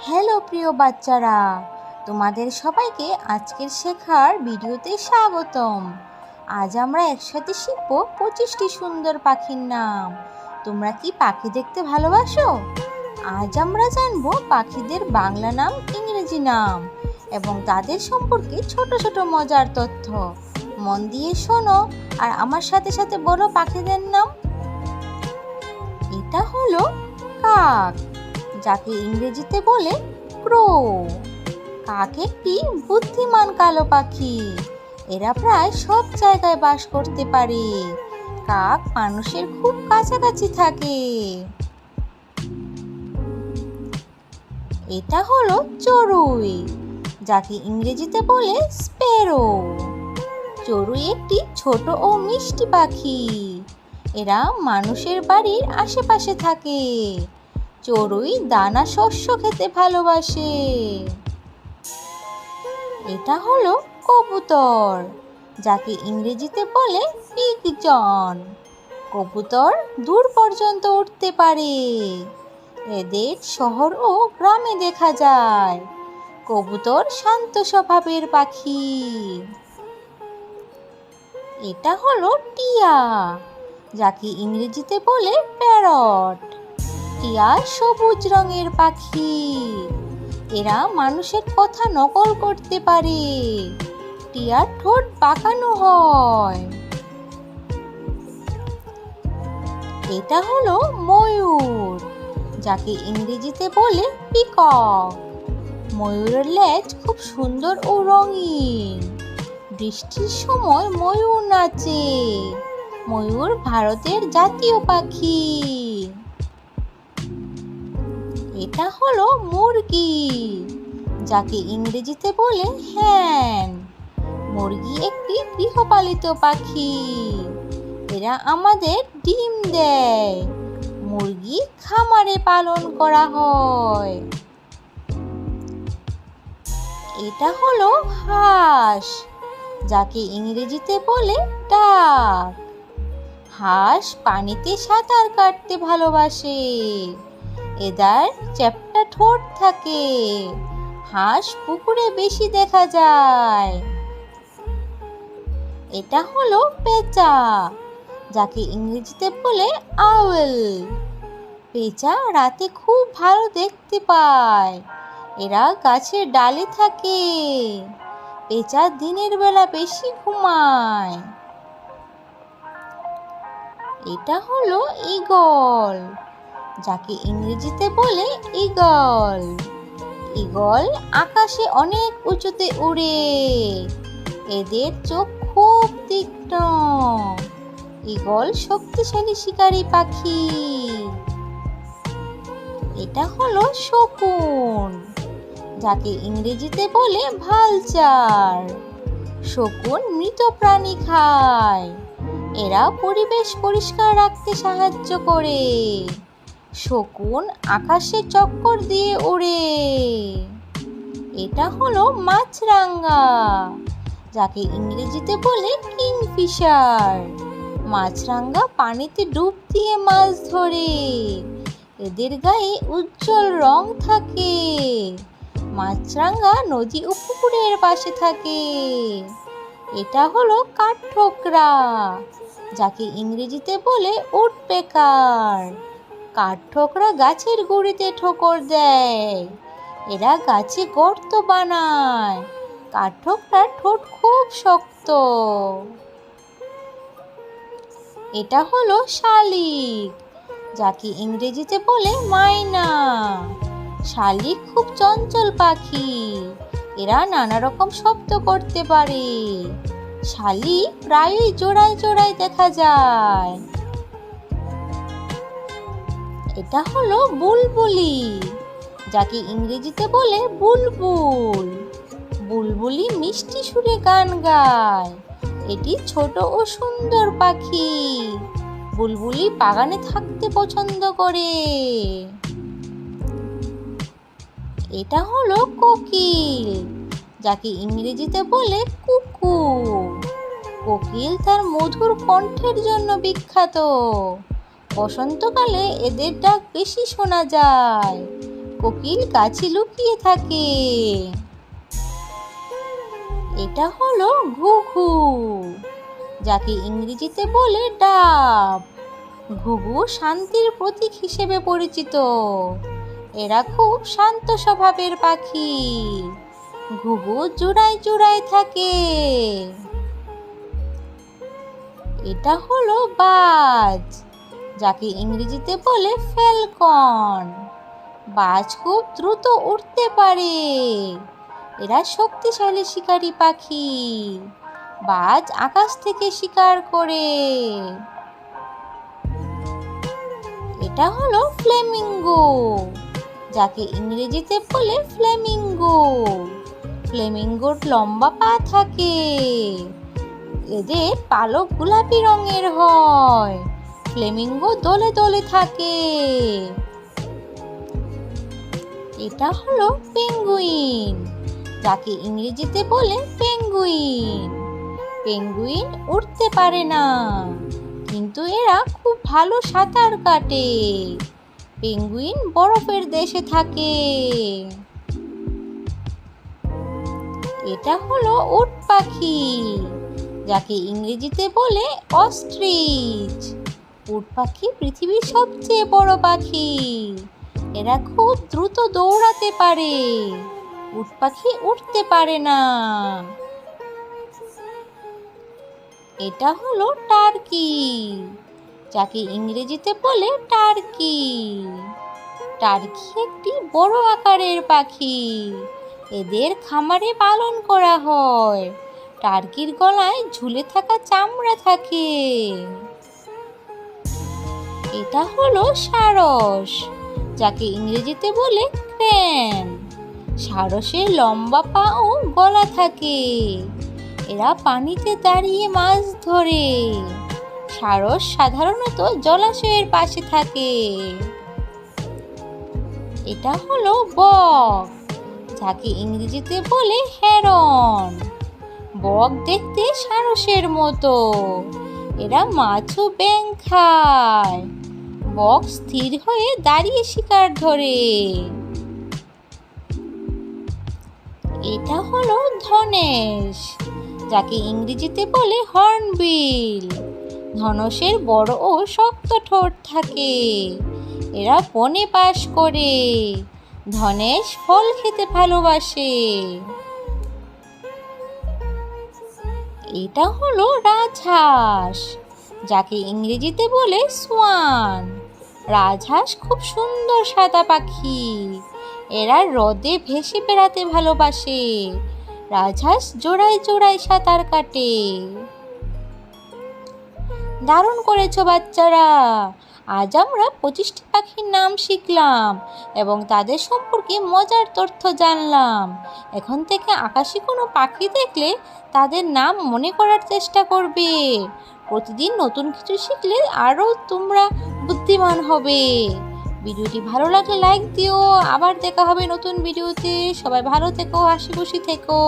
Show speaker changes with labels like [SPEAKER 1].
[SPEAKER 1] Hello প্রিয় বাচ্চারা, তোমাদের সবাইকে আজকের শেখার ভিডিওতে স্বাগতম। আজ আমরা একসাথে শিখব 25টি সুন্দর পাখির নাম। তোমরা কি পাখি দেখতে ভালোবাসো? আজ আমরা জানবো পাখিদের বাংলা নাম, ইংরেজি নাম এবং তাদের সম্পর্কে ছোট ছোট মজার তথ্য। মন দিয়ে শোনো আর আমার সাথে সাথে বলো পাখিদের নাম। এটা হলো কাক, যাকে ইংরেজিতে বলে ক্রো। কাক একটি বুদ্ধিমান কালো পাখি। এরা প্রায় সব জায়গায় বাস করতে পারে। কাক মানুষের খুব কাছাকাছি থাকে। এটা হলো চড়ুই, যাকে ইংরেজিতে বলে স্প্যারো। চড়ুই একটি ছোট ও মিষ্টি পাখি। এরা মানুষের বাড়ির আশেপাশে থাকে। চড়ুই দানা শস্য খেতে ভালোবাসে। এটা হলো কবুতর, যাকে ইংরেজিতে বলে পিজন। কবুতর দূর পর্যন্ত উঠতে পারে। এদের শহর ও গ্রামে দেখা যায়। কবুতর শান্ত স্বভাবের পাখি। এটা হলো টিয়া, যাকে ইংরেজিতে বলে প্যারট। টিয়া সবুজ রঙের পাখি। এরা মানুষের কথা নকল করতে পারে। টিয়ার ঠোঁট বাঁকানো হয়। এটা হলো ময়ূর, যাকে ইংরেজিতে বলে পিকক। ময়ূরের লেজ খুব সুন্দর ও রঙিন। বৃষ্টির সময় ময়ূর নাচে। ময়ূর ভারতের জাতীয় পাখি। এটা হলো মুরগি, যাকে ইংরেজিতে বলে হ্যান। মুরগি একটি গৃহপালিত পাখি। এরা আমাদের ডিম দেয়। মুরগি খামারে পালন করা হয়। এটা হলো হাঁস, যাকে ইংরেজিতে বলে ডাক। হাঁস পানিতে সাঁতার কাটতে ভালোবাসে। এদের চ্যাপ্টা ঠোঁট থাকে। হাঁস পুকুরে বেশি দেখা যায়। এটা হলো পেঁচা, যাকে ইংরেজিতে বলে আউল। পেঁচা রাতে খুব ভালো দেখতে পায়। এরা গাছের ডালে থাকে। পেঁচা দিনের বেলা বেশি ঘুমায়। এটা হলো ঈগল, যাকে ইংরেজিতে বলে ঈগল। ঈগল আকাশে অনেক উঁচুতে উড়ে। এদের চোখ খুব তীক্ষ্ণ। ঈগল শক্তিশালী শিকারী পাখি। এটা হলো শকুন, যাকে ইংরেজিতে বলে ভালচার। শকুন মৃত প্রাণী খায়। এরা পরিবেশ পরিষ্কার রাখতে সাহায্য করে। শকুন আকাশে চক্কর দিয়ে ওড়ে। এটা হলো মাছরাঙা, যাকে ইংরেজিতে বলে কিংফিশার। মাছরাঙা পানিতে ডুব দিয়ে মাছ ধরে। এদের গায়ে উজ্জ্বল রং থাকে। মাছরাঙা নদী ও পুকুরের পাশে থাকে। এটা হলো কাঠঠোকরা, যাকে ইংরেজিতে বলে উডপেকার। কাঠঠোকরা গাছের গুঁড়িতে ঠোকর দেয়। এরা গাছে গর্ত বানায়। কাঠঠোকরার ঠোঁট খুব শক্ত। এটা হলো শালিক, যাকে ইংরেজিতে বলে মাইনা। শালিক খুব চঞ্চল পাখি। এরা নানা রকম শব্দ করতে পারে। শালিক প্রায়ই জোড়ায় জোড়ায় দেখা যায়। এটা হলো বুলবুলি, যাকে ইংরেজিতে বলে বুলবুল। বুলবুলি মিষ্টি সুরে গান গায়। এটি ছোট ও সুন্দর পাখি। বুলবুলি বাগানে থাকতে পছন্দ করে। এটা হলো কোকিল, যাকে ইংরেজিতে বলে কুকু। কোকিল তার মধুর কণ্ঠের জন্য বিখ্যাত। বসন্তকালে এদের ডাক বেশি শোনা যায়। কোকিল গাছে লুকিয়ে থাকে। এটা হলো ঘুঘু, যাকে ইংরেজিতে বলে ডাব। ঘুঘু শান্তির প্রতীক হিসেবে পরিচিত। এরা খুব শান্ত স্বভাবের পাখি। ঘুঘু জোড়ায় জোড়ায় থাকে। এটা হলো বাজ, যাকে ইংরেজিতে বলে ফ্যালকন। বাজ খুব দ্রুত উড়তে পারে। এরা শক্তিশালী শিকারী পাখি। বাজ আকাশ থেকে শিকার করে। এটা হলো ফ্লেমিঙ্গো, যাকে ইংরেজিতে বলে ফ্লেমিঙ্গো। ফ্লেমিঙ্গোর লম্বা পা থাকে। এদের পালক গোলাপি রঙের হয়। ফ্লেমিঙ্গো দলে দলে থাকে। এটা হলো পেঙ্গুইন, যাকে ইংরেজিতে বলে পেঙ্গুইন। পেঙ্গুইন উড়তে পারে না, কিন্তু এরা খুব ভালো সাঁতার কাটে। পেঙ্গুইন বরফের দেশে থাকে। এটা হলো উট পাখি, যাকে ইংরেজিতে বলে অস্ট্রিচ। উট পাখি পৃথিবীর সবচেয়ে বড় পাখি। এরা খুব দ্রুত দৌড়াতে পারে। উট পাখি উঠতে পারে না। এটা হলো টার্কি, যাকে ইংরেজিতে বলে টার্কি। টার্কি একটি বড় আকারের পাখি। এদের খামারে পালন করা হয়। টার্কির গলায় ঝুলে থাকা চামড়া থাকে। এটা হলো সারস, যাকে ইংরেজিতে বলে ক্রেন। সারসের লম্বা পা ও গলা থাকে। এরা পানিতে দাঁড়িয়ে মাছ ধরে। সারস সাধারণত জলাশয়ের পাশে থাকে। এটা হলো বক, যাকে ইংরেজিতে বলে হেরন। বক দেখতে সারসের মতো। এরা মাছ ও ব্যাঙ খায়। বক স্থির হয়ে দাঁড়িয়ে শিকার ধরে। এটা হলো ধনেশ, যাকে ইংরেজিতে বলে হর্নবিল। ধনেশের বড় ও শক্ত ঠোঁট থাকে। এরা বনে বাস করে। ধনেশ ফল খেতে ভালোবাসে। এটা হলো রাজহাঁস, যাকে ইংরেজিতে বলে সোয়ান। রাজহাঁস খুব সুন্দর সাদা পাখি। এরা হ্রদে ভেসে বেড়াতে ভালোবাসে। রাজহাঁস জোড়ায় জোড়ায় সাঁতার কাটে। দারুণ করেছো বাচ্চারা। আজ আমরা 25টি পাখির নাম শিখলাম এবং তাদের সম্পর্কে মজার তথ্য জানলাম। এখন থেকে আকাশে কোনো পাখি দেখলে তাদের নাম মনে করার চেষ্টা করবে। প্রতিদিন নতুন কিছু শিখলে আরও তোমরা বুদ্ধিমান হবে। ভিডিওটি ভালো লাগলে লাইক দিও। আবার দেখা হবে নতুন ভিডিওতে। সবাই ভালো থেকো, হাসি খুশি থেকো।